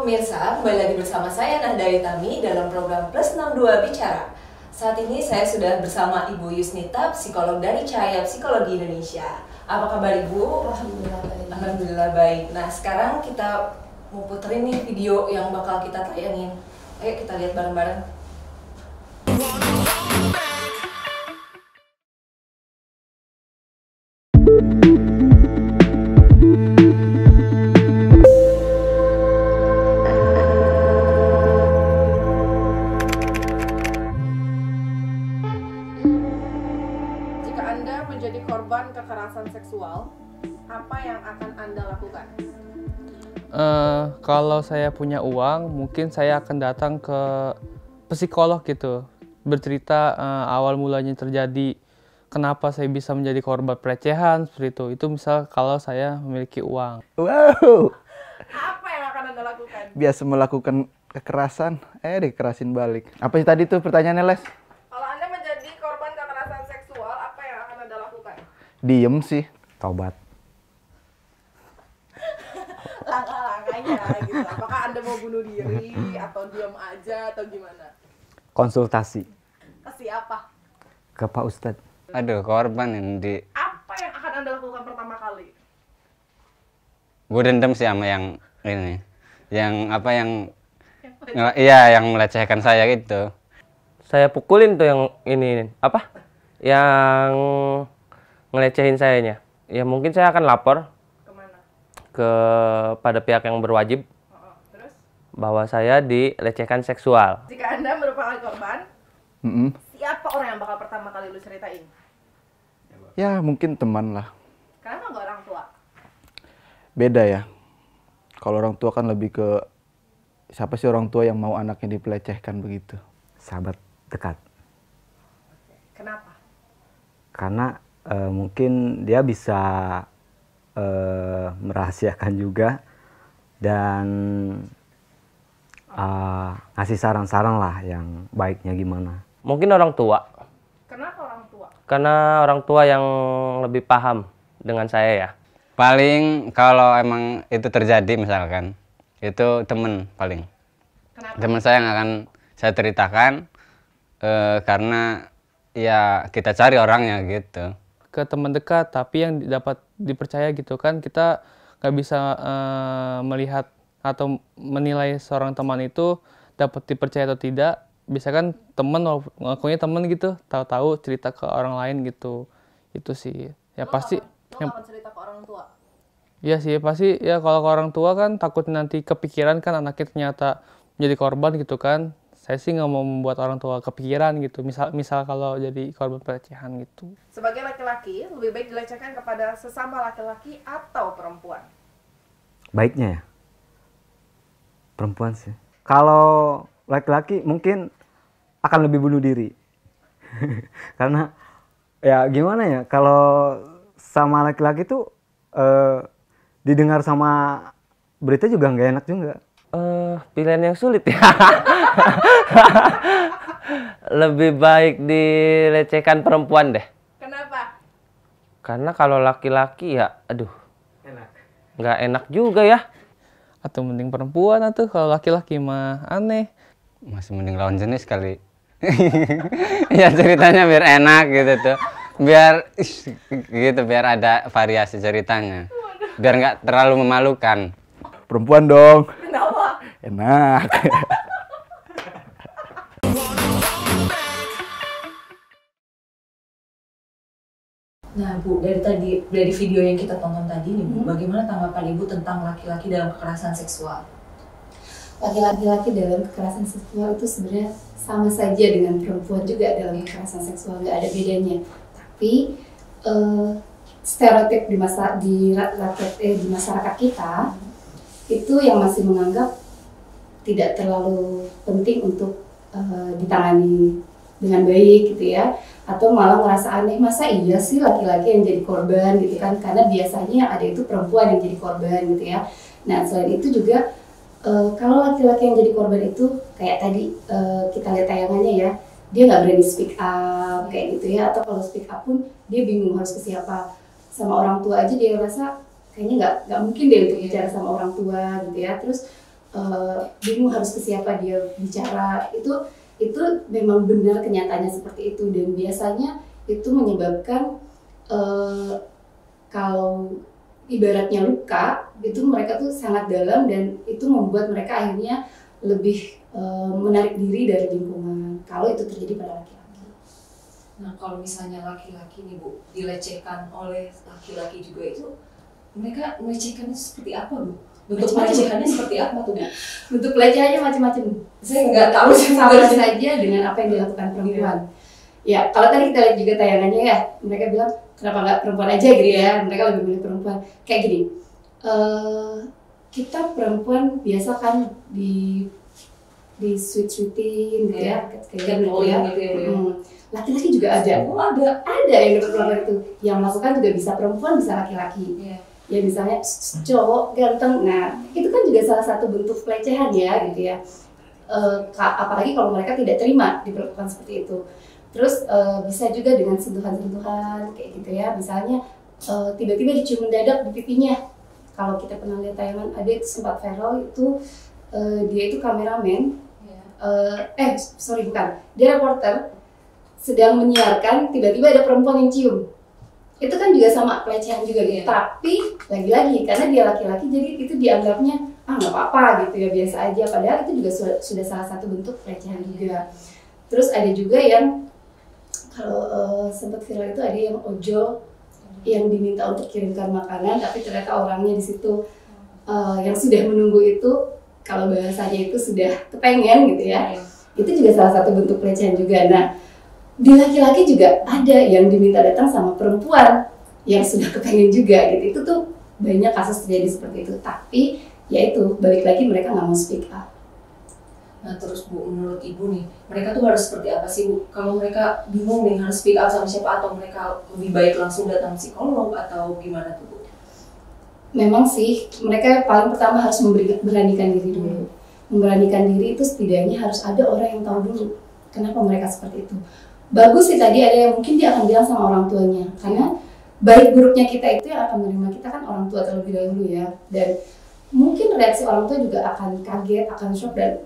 pemirsa, kembali lagi bersama saya Nahda Yutami dalam program Plus 62 Bicara. Saat ini saya sudah bersama Ibu Yusnita, psikolog dari Cahaya Psikologi Indonesia. Apa kabar Ibu? Alhamdulillah baik. Alhamdulillah baik. Nah sekarang kita mau puterin nih video yang bakal kita tayangin. Ayo kita lihat bareng-bareng. Jika Anda menjadi korban kekerasan seksual, apa yang akan Anda lakukan? Kalau saya punya uang, mungkin saya akan datang ke psikolog gitu, bercerita awal mulanya terjadi, kenapa saya bisa menjadi korban pelecehan seperti itu. Itu misal kalau saya memiliki uang. Wow, Apa yang akan Anda lakukan? biasa melakukan kekerasan, dikerasin balik. Apa sih tadi tuh pertanyaannya, Les? Kalau Anda menjadi korban kekerasan seksual, apa yang akan Anda lakukan? Diem sih. Taubat. Langkah-langkahnya gitu. Apakah Anda mau bunuh diri atau diam aja atau gimana? Konsultasi Ke siapa? ke Pak Ustadz. Aduh, korban yang Apa yang akan Anda lakukan pertama kali? gue dendam sih sama yang ini, yang apa yang melecehkan saya gitu. Saya pukulin tuh yang ini, apa? Yang ngelecehin sayanya. Ya mungkin saya akan lapor Kemana? kepada pihak yang berwajib Terus? bahwa saya dilecehkan seksual. Jika Anda merupakan korban, Mm-mm. siapa orang yang bakal pertama kali lu ceritain? Ya mungkin teman lah. Kenapa nggak orang tua? Beda ya. Kalau orang tua kan lebih ke siapa sih orang tua yang mau anaknya dipelecehkan begitu. Sahabat dekat. Kenapa? Karena mungkin dia bisa merahasiakan juga dan ngasih saran-saran lah yang baiknya gimana. Mungkin orang tua, Kenapa orang tua? karena orang tua yang lebih paham dengan saya ya. Paling kalau emang itu terjadi misalkan, itu temen paling. Kenapa? Teman saya yang akan saya ceritakan karena ya kita cari orangnya gitu. Ke teman dekat, tapi yang dapat dipercaya gitu kan, kita nggak bisa melihat atau menilai seorang teman itu dapat dipercaya atau tidak. Bisa kan teman ngakunya teman gitu, tahu-tahu cerita ke orang lain gitu. Itu sih ya pasti. Lo nggak akan cerita ke orang tua? Iya sih pasti ya, kalau ke orang tua kan takut nanti kepikiran kan anaknya ternyata menjadi korban gitu kan. Saya sih nggak mau membuat orang tua kepikiran gitu. Misal kalau jadi korban pelecehan gitu. Sebagai laki-laki, lebih baik dilecehkan kepada sesama laki-laki atau perempuan? Baiknya ya, perempuan sih. Kalau laki-laki mungkin akan lebih bunuh diri. Karena ya gimana ya, kalau sama laki-laki tuh didengar sama berita juga nggak enak juga. Pilihan yang sulit ya. Lebih baik dilecehkan perempuan deh. Kenapa? Karena kalau laki-laki ya, aduh, nggak enak juga ya. Atau mending perempuan atau kalau laki-laki mah aneh. Masih mending lawan jenis kali. Ya ceritanya biar enak gitu tuh. Biar ada variasi ceritanya. Biar nggak terlalu memalukan. Perempuan dong. Kenapa? Enak. Nah Bu, dari video yang kita tonton tadi nih Bu, bagaimana tanggapan Ibu tentang laki-laki dalam kekerasan seksual? Laki-laki dalam kekerasan seksual itu sebenarnya sama saja dengan perempuan juga dalam kekerasan seksual, nggak ada bedanya. Tapi stereotip di masyarakat kita itu yang masih menganggap tidak terlalu penting untuk ditangani dengan baik gitu ya, atau malah ngerasa aneh, masa iya sih laki-laki yang jadi korban gitu kan, karena biasanya yang ada itu perempuan yang jadi korban gitu ya. Nah selain itu juga kalau laki-laki yang jadi korban itu kayak tadi kita lihat tayangannya ya, dia nggak berani speak up kayak gitu ya, atau kalau speak up pun dia bingung harus ke siapa. Sama orang tua aja dia rasa kayaknya nggak mungkin deh untuk bicara sama orang tua gitu ya. Terus bingung harus ke siapa dia bicara. Itu memang benar kenyataannya seperti itu, dan biasanya itu menyebabkan kalau ibaratnya luka itu mereka tuh sangat dalam, dan itu membuat mereka akhirnya lebih menarik diri dari lingkungan kalau itu terjadi pada laki-laki. Nah, kalau misalnya laki-laki nih Bu, dilecehkan oleh laki-laki juga, itu mereka melecehkannya seperti apa Bu? Bentuk pelecehannya seperti apa tuh Bu? Bentuk pelecehannya macam-macam. Saya nggak tahu sih, sama saja dengan apa yang dilakukan perempuan. Ya, kalau tadi kita lihat juga tayangannya ya, mereka bilang kenapa nggak perempuan aja gitu ya, mereka lebih milih perempuan. Kayak gini, kita perempuan biasa kan di sweet-sweetin gitu ya, kayak gitu ya. Laki-laki juga ada. Oh, ada yang dapat pelanggaran itu. Yang melakukan juga bisa perempuan, bisa laki-laki. Ya misalnya cowok ganteng, nah itu kan juga salah satu bentuk pelecehan ya gitu ya. Apalagi kalau mereka tidak terima diperlakukan seperti itu. Terus bisa juga dengan sentuhan-sentuhan kayak gitu ya. Misalnya tiba-tiba dicium mendadak di pipinya. Kalau kita pernah lihat tayangan, ada itu sempat viral itu, dia itu kameramen. Dia reporter sedang menyiarkan, tiba-tiba ada perempuan yang cium. Itu kan juga sama pelecehan juga gitu. Tapi lagi-lagi karena dia laki-laki, jadi itu dianggapnya nggak apa-apa gitu ya, biasa aja. Padahal itu juga sudah salah satu bentuk pelecehan juga. Terus ada juga yang kalau sempat viral itu, ada yang ojol yang diminta untuk kirimkan makanan, tapi ternyata orangnya di situ yang sudah menunggu itu, kalau bahasanya itu sudah kepengen gitu ya. Itu juga salah satu bentuk pelecehan juga. Nah, di laki-laki juga ada yang diminta datang sama perempuan yang sudah kepengen juga gitu. Itu tuh banyak kasus terjadi seperti itu. Tapi ya itu, balik lagi mereka nggak mau speak up. Nah terus Bu, menurut Ibu nih, mereka tuh harus seperti apa sih Bu? Kalau mereka bingung nih harus speak up sama siapa, atau mereka lebih baik langsung datang psikolog atau gimana tuh Bu? Memang sih, mereka paling pertama harus memberanikan diri dulu. Memberanikan diri itu setidaknya harus ada orang yang tahu dulu kenapa mereka seperti itu. Bagus sih tadi ada yang mungkin dia akan bilang sama orang tuanya, karena baik buruknya kita itu yang akan menerima kita kan orang tua terlebih dahulu ya. Dan mungkin reaksi orang tua juga akan kaget, akan shock, dan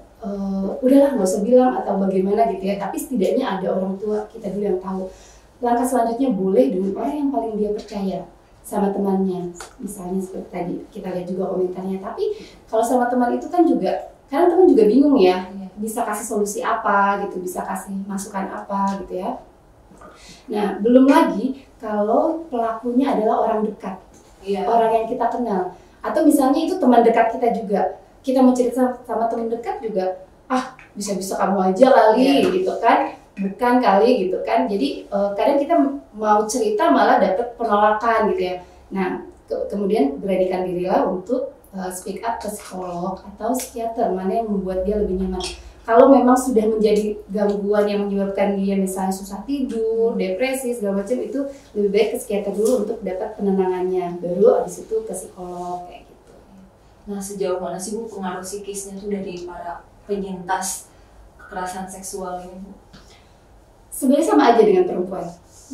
udahlah nggak usah bilang atau bagaimana gitu ya. Tapi setidaknya ada orang tua kita dulu yang tahu. Langkah selanjutnya boleh dengan orang yang paling dia percaya, sama temannya. Misalnya seperti tadi kita lihat juga komentarnya. Tapi kalau sama teman itu kan juga, kadang teman juga bingung ya, bisa kasih solusi apa gitu, bisa kasih masukan apa gitu ya. Nah, belum lagi kalau pelakunya adalah orang dekat, orang yang kita kenal. Atau misalnya itu teman dekat kita juga, kita mau cerita sama teman dekat juga, bisa-bisa kamu aja kali gitu kan, bukan kali gitu kan. Jadi kadang kita mau cerita malah dapat penolakan gitu ya. Nah, kemudian beranikan dirilah untuk speak up ke psikolog atau psikiater, mana yang membuat dia lebih nyaman. Kalau memang sudah menjadi gangguan yang menyebabkan dia misalnya susah tidur, depresi, segala macam, itu lebih baik ke psikiater dulu untuk dapat penenangannya, baru abis itu ke psikolog kayak gitu. Nah sejauh mana sih Bu pengaruh psikisnya tuh dari para penyintas kekerasan seksual ini Bu? Sebenarnya sama aja dengan perempuan,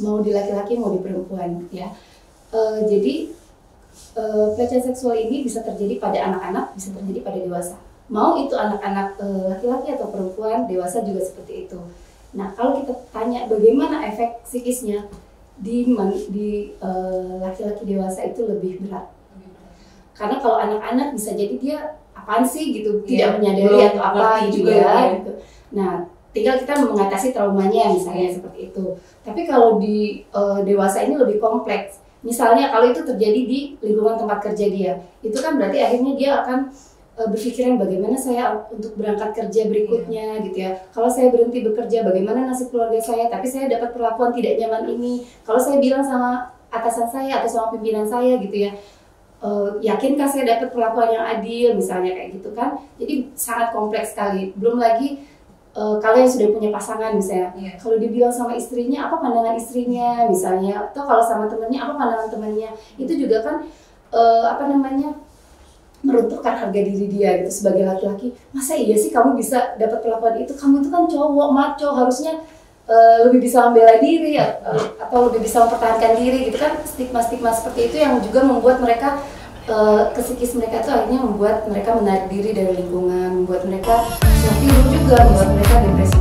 mau di laki-laki mau di perempuan ya. Jadi pelecehan seksual ini bisa terjadi pada anak-anak, bisa terjadi pada dewasa. Mau itu anak-anak laki-laki atau perempuan, dewasa juga seperti itu. Nah, kalau kita tanya bagaimana efek psikisnya di laki-laki dewasa itu lebih berat. Karena kalau anak-anak bisa jadi dia apaan sih gitu, tidak menyadari atau apa juga gitu. Nah, tinggal kita mengatasi traumanya misalnya seperti itu. Tapi kalau di dewasa ini lebih kompleks. Misalnya kalau itu terjadi di lingkungan tempat kerja dia, itu kan berarti akhirnya dia akan berpikiran bagaimana saya untuk berangkat kerja berikutnya gitu ya. Kalau saya berhenti bekerja, bagaimana nasib keluarga saya? Tapi saya dapat perlakuan tidak nyaman ini. Kalau saya bilang sama atasan saya atau sama pimpinan saya gitu ya, yakinkah saya dapat perlakuan yang adil misalnya kayak gitu kan? Jadi sangat kompleks sekali. Belum lagi kalau yang sudah punya pasangan misalnya, kalau dibilang sama istrinya apa pandangan istrinya misalnya, atau kalau sama temannya apa pandangan temannya, itu juga kan meruntuhkan harga diri dia gitu sebagai laki-laki. Masa iya sih kamu bisa dapat perlakuan itu? Kamu itu kan cowok, maco, harusnya lebih bisa membela diri atau lebih bisa mempertahankan diri gitu kan. Stigma-stigma seperti itu yang juga membuat mereka kesikis mereka itu akhirnya membuat mereka menarik diri dari lingkungan, membuat mereka self-tidur juga, membuat mereka depresi